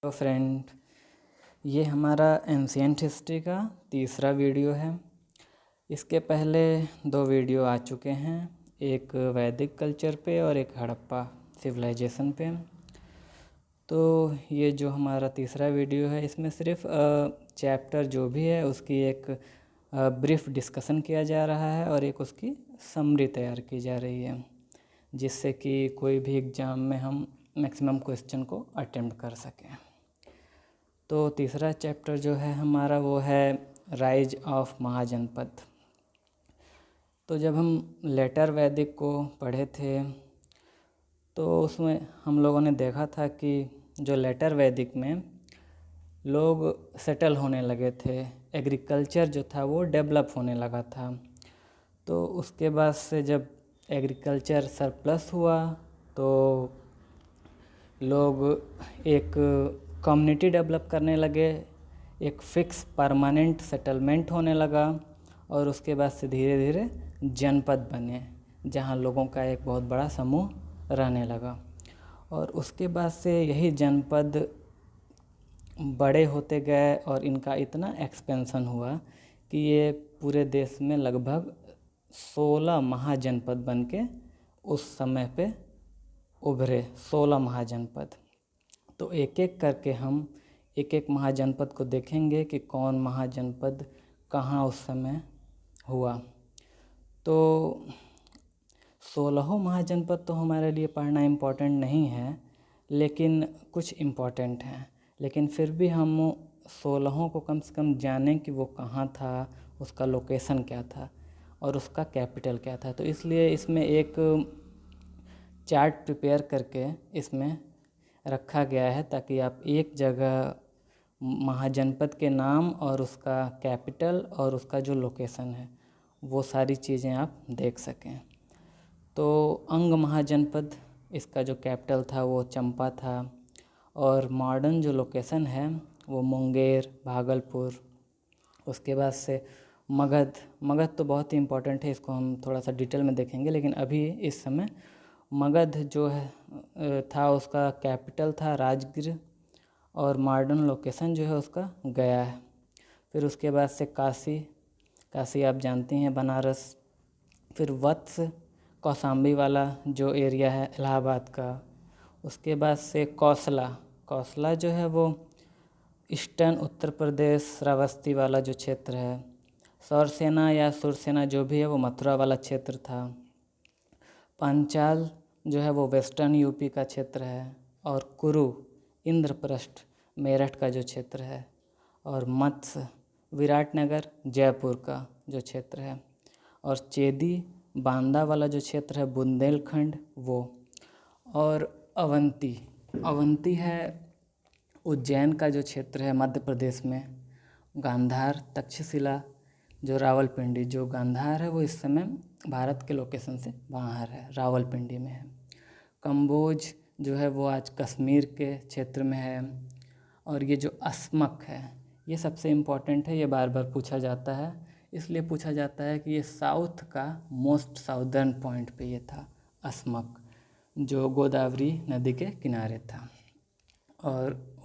तो फ्रेंड, ये हमारा एंशिएंट हिस्ट्री का तीसरा वीडियो है। इसके पहले 2 वीडियो आ चुके हैं, एक वैदिक कल्चर पे और एक हड़प्पा सिविलाइजेशन पे। तो ये जो हमारा तीसरा वीडियो है, इसमें सिर्फ चैप्टर जो भी है उसकी एक ब्रीफ डिस्कशन किया जा रहा है और एक उसकी समरी तैयार की जा रही है, जिससे कि कोई भी एग्ज़ाम में हम मैक्सिमम क्वेश्चन को अटेम्प्ट कर सकें। तो तीसरा चैप्टर जो है हमारा वो है राइज ऑफ महाजनपद। तो जब हम लेटर वैदिक को पढ़े थे तो उसमें हम लोगों ने देखा था कि जो लेटर वैदिक में लोग सेटल होने लगे थे, एग्रीकल्चर जो था वो डेवलप होने लगा था। तो उसके बाद से जब एग्रीकल्चर सरप्लस हुआ तो लोग एक कम्युनिटी डेवलप करने लगे, एक फिक्स परमानेंट सेटलमेंट होने लगा और उसके बाद से धीरे धीरे जनपद बने, जहाँ लोगों का एक बहुत बड़ा समूह रहने लगा। और उसके बाद से यही जनपद बड़े होते गए और इनका इतना एक्सपेंशन हुआ कि ये पूरे देश में लगभग 16 महाजनपद बन के उस समय पे उभरे। 16 महाजनपद। तो एक एक करके हम एक एक महाजनपद को देखेंगे कि कौन महाजनपद कहाँ उस समय हुआ। तो 16 महाजनपद तो हमारे लिए पढ़ना इम्पोर्टेंट नहीं है, लेकिन कुछ इम्पोर्टेंट हैं। लेकिन फिर भी हम 16 को कम से कम जानें कि वो कहाँ था, उसका लोकेशन क्या था और उसका कैपिटल क्या था। तो इसलिए इसमें एक चार्ट प्रिपेयर करके इसमें रखा गया है, ताकि आप एक जगह महाजनपद के नाम और उसका कैपिटल और उसका जो लोकेशन है वो सारी चीज़ें आप देख सकें। तो अंग महाजनपद, इसका जो कैपिटल था वो चंपा था और मॉडर्न जो लोकेशन है वो मुंगेर, भागलपुर। उसके बाद से मगध तो बहुत ही इम्पोर्टेंट है, इसको हम थोड़ा सा डिटेल में देखेंगे। लेकिन अभी इस समय मगध जो है था उसका कैपिटल था राजगीर और मॉडर्न लोकेशन जो है उसका गया है। फिर उसके बाद से काशी आप जानती हैं, बनारस। फिर वत्स, कौशाम्बी वाला जो एरिया है इलाहाबाद का। उसके बाद से कौशला जो है वो ईस्टर्न उत्तर प्रदेश, श्रावस्ती वाला जो क्षेत्र है। सौरसेना या सुरसेना जो भी है वो मथुरा वाला क्षेत्र था। पांचाल जो है वो वेस्टर्न यूपी का क्षेत्र है। और कुरु, इंद्रप्रस्थ, मेरठ का जो क्षेत्र है। और मत्स्य, विराटनगर, जयपुर का जो क्षेत्र है। और चेदी, बांदा वाला जो क्षेत्र है, बुंदेलखंड वो। और अवंती है उज्जैन का जो क्षेत्र है मध्य प्रदेश में। गांधार, तक्षशिला, जो रावलपिंडी, जो गांधार है वो इस समय भारत के लोकेशन से बाहर है, रावलपिंडी में है। कंबोज जो है वो आज कश्मीर के क्षेत्र में है। और ये जो अस्मक है ये सबसे इम्पोर्टेंट है, ये बार बार पूछा जाता है। इसलिए पूछा जाता है कि ये साउथ का मोस्ट साउदर्न पॉइंट पे ये था अस्मक, जो गोदावरी नदी के किनारे था। और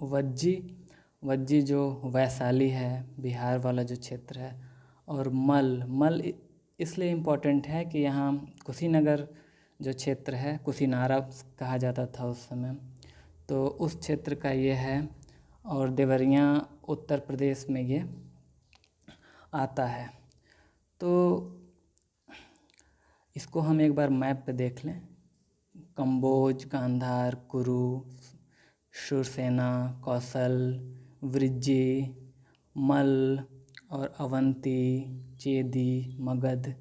वज्जी जो वैशाली है, बिहार वाला जो क्षेत्र है। और मल इसलिए इम्पोर्टेंट है कि यहाँ कुशीनगर जो क्षेत्र है, कुशीनारा कहा जाता था उस समय, तो उस क्षेत्र का ये है। और देवरिया उत्तर प्रदेश में ये आता है। तो इसको हम एक बार मैप पे देख लें। कंबोज, गांधार, कुरु, सुरसेना, कौशल, वृज्जी, मल और अवंती, चेदी, मगध,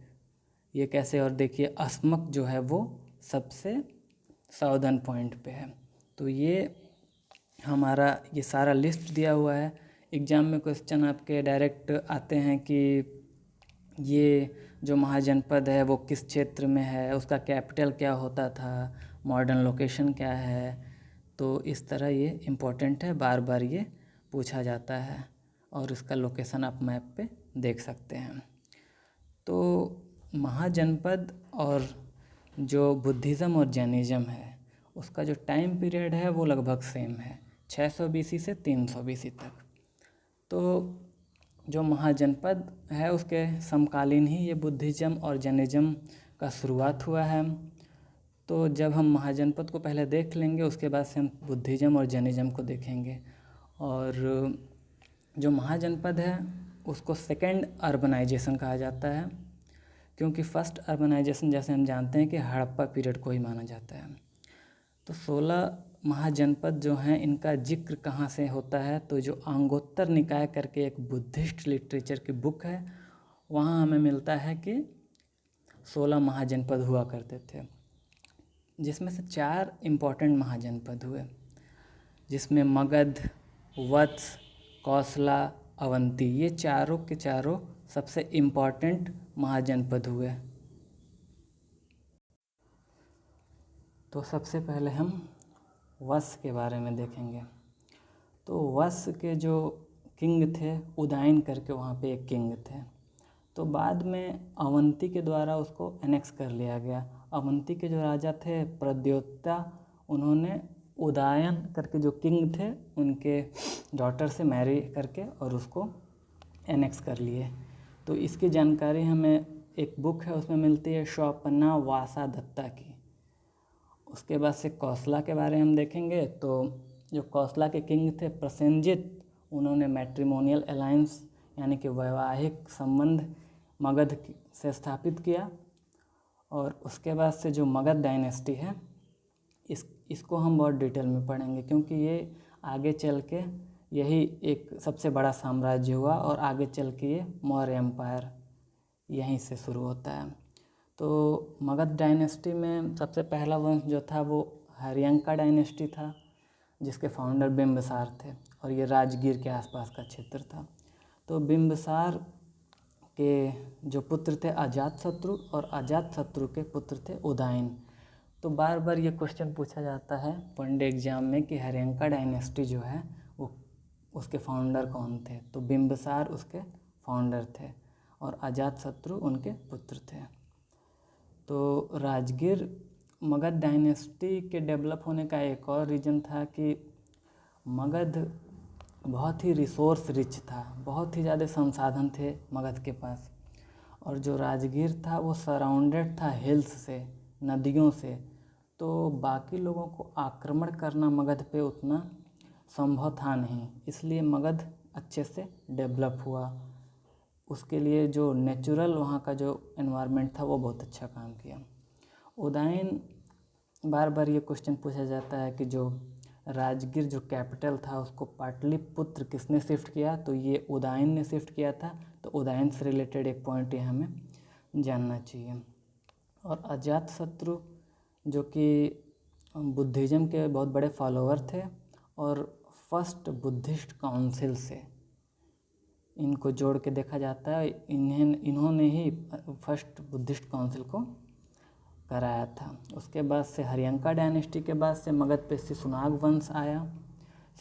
ये कैसे। और देखिए अस्मक जो है वो सबसे साउदर्न पॉइंट पे है। तो ये हमारा ये सारा लिस्ट दिया हुआ है। एग्ज़ाम में क्वेश्चन आपके डायरेक्ट आते हैं कि ये जो महाजनपद है वो किस क्षेत्र में है, उसका कैपिटल क्या होता था, मॉडर्न लोकेशन क्या है। तो इस तरह ये इम्पोर्टेंट है, बार बार ये पूछा जाता है और इसका लोकेशन आप मैप पे देख सकते हैं। तो महाजनपद और जो बुद्धिज़्म और जैनिज़्म है उसका जो टाइम पीरियड है वो लगभग सेम है, 600 BC से 300 BC तक। तो जो महाजनपद है उसके समकालीन ही ये बुद्धिज़्म और जैनिज़्म का शुरुआत हुआ है। तो जब हम महाजनपद को पहले देख लेंगे उसके बाद से हम बुद्धिज़्म और जैनिज़्म को देखेंगे। और जो महाजनपद है उसको सेकेंड अर्बनाइजेशन कहा जाता है, क्योंकि फर्स्ट अर्बनाइजेशन जैसे हम जानते हैं कि हड़प्पा पीरियड को ही माना जाता है। तो 16 महाजनपद जो हैं इनका जिक्र कहाँ से होता है, तो जो अंगोत्तर निकाय करके एक बुद्धिस्ट लिटरेचर की बुक है वहाँ हमें मिलता है कि 16 महाजनपद हुआ करते थे, जिसमें से 4 इम्पॉर्टेंट महाजनपद हुए, जिसमें मगध, वत्स, कौशला, अवंती, ये चारों के चारों सबसे इम्पॉर्टेंट महाजनपद हुए। तो सबसे पहले हम वत्स के बारे में देखेंगे। तो वत्स के जो किंग थे उदयन करके वहाँ पे एक किंग थे, तो बाद में अवंती के द्वारा उसको एनेक्स कर लिया गया। अवंती के जो राजा थे प्रद्योता, उन्होंने उदयन करके जो किंग थे उनके डॉटर से मैरी करके और उसको एनेक्स कर लिए। तो इसकी जानकारी हमें एक बुक है उसमें मिलती है, शौपन्ना वासा दत्ता की। उसके बाद से कौशला के बारे में हम देखेंगे। तो जो कौशला के किंग थे प्रसेनजित, उन्होंने मैट्रिमोनियल अलायंस यानी कि वैवाहिक संबंध मगध से स्थापित किया। और उसके बाद से जो मगध डायनेस्टी है इसको हम बहुत डिटेल में पढ़ेंगे, क्योंकि ये आगे चल के यही एक सबसे बड़ा साम्राज्य हुआ और आगे चल के ये मौर्य एम्पायर यहीं से शुरू होता है। तो मगध डायनेस्टी में सबसे पहला वंश जो था वो हरियंका डायनेस्टी था, जिसके फाउंडर बिंबिसार थे, और ये राजगीर के आसपास का क्षेत्र था। तो बिंबिसार के जो पुत्र थे अजातशत्रु, और अजातशत्रु के पुत्र थे उदयन। तो बार बार ये क्वेश्चन पूछा जाता है वनडे एग्जाम में कि हरियंका डायनेस्टी जो है वो उसके फाउंडर कौन थे, तो बिंबिसार उसके फाउंडर थे और अजातशत्रु उनके पुत्र थे। तो राजगीर मगध डायनेस्टी के डेवलप होने का एक और रीज़न था कि मगध बहुत ही रिसोर्स रिच था, बहुत ही ज़्यादा संसाधन थे मगध के पास, और जो राजगीर था वो सराउंडेड था हिल्स से, नदियों से। तो बाकी लोगों को आक्रमण करना मगध पे उतना संभव था नहीं, इसलिए मगध अच्छे से डेवलप हुआ। उसके लिए जो नेचुरल वहाँ का जो एनवायरनमेंट था वो बहुत अच्छा काम किया। उदयन, बार बार ये क्वेश्चन पूछा जाता है कि जो राजगीर जो कैपिटल था उसको पाटलिपुत्र किसने शिफ्ट किया, तो ये उदयन ने शिफ्ट किया था। तो उदयन से रिलेटेड एक पॉइंट ये हमें जानना चाहिए। और अजातशत्रु जो कि बुद्धिज़्म के बहुत बड़े फॉलोअर थे और फर्स्ट बुद्धिस्ट काउंसिल से इनको जोड़ के देखा जाता है, इन्होंने ही फर्स्ट बुद्धिस्ट काउंसिल को कराया था। उसके बाद से हरियंका डायनेस्टी के बाद से मगध पे शिशुनाग वंश आया।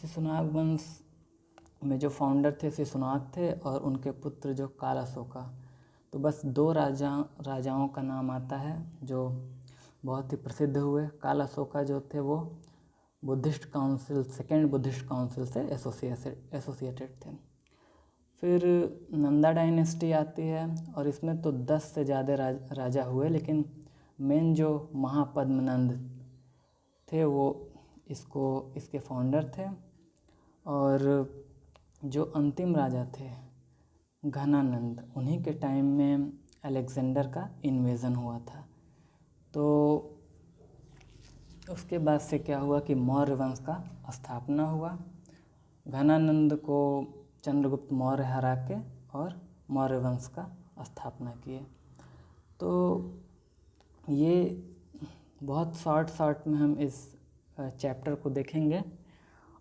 शिशुनाग वंश में जो फाउंडर थे शिशुनाग थे और उनके पुत्र जो कालाशोका। तो बस 2 राजाओं का नाम आता है जो बहुत ही प्रसिद्ध हुए। कालाशोका जो थे वो Buddhist council, second Buddhist council से एसोसिएटेड थे। फिर नंदा डायनेस्टी आती है और इसमें तो 10 से ज़्यादा राजा हुए, लेकिन मेन जो महापद्मनंद थे वो इसके फाउंडर थे। और जो अंतिम राजा थे घनानंद, उन्हीं के टाइम में अलेक्जेंडर का इन्वेज़न हुआ था। तो उसके बाद से क्या हुआ कि मौर्य वंश का स्थापना हुआ। घनानंद को चंद्रगुप्त मौर्य हरा के और मौर्य वंश का स्थापना किए। तो ये बहुत शॉर्ट में हम इस चैप्टर को देखेंगे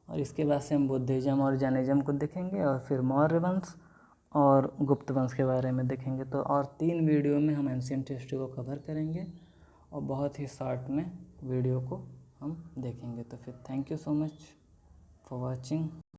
और इसके बाद से हम बुद्धिज़्म और जैनिज़्म को देखेंगे और फिर मौर्य वंश और गुप्त वंश के बारे में देखेंगे। तो और 3 वीडियो में हम एंशिएंट हिस्ट्री को कवर करेंगे और बहुत ही शॉर्ट में वीडियो को हम देखेंगे। तो फिर thank you so much for watching.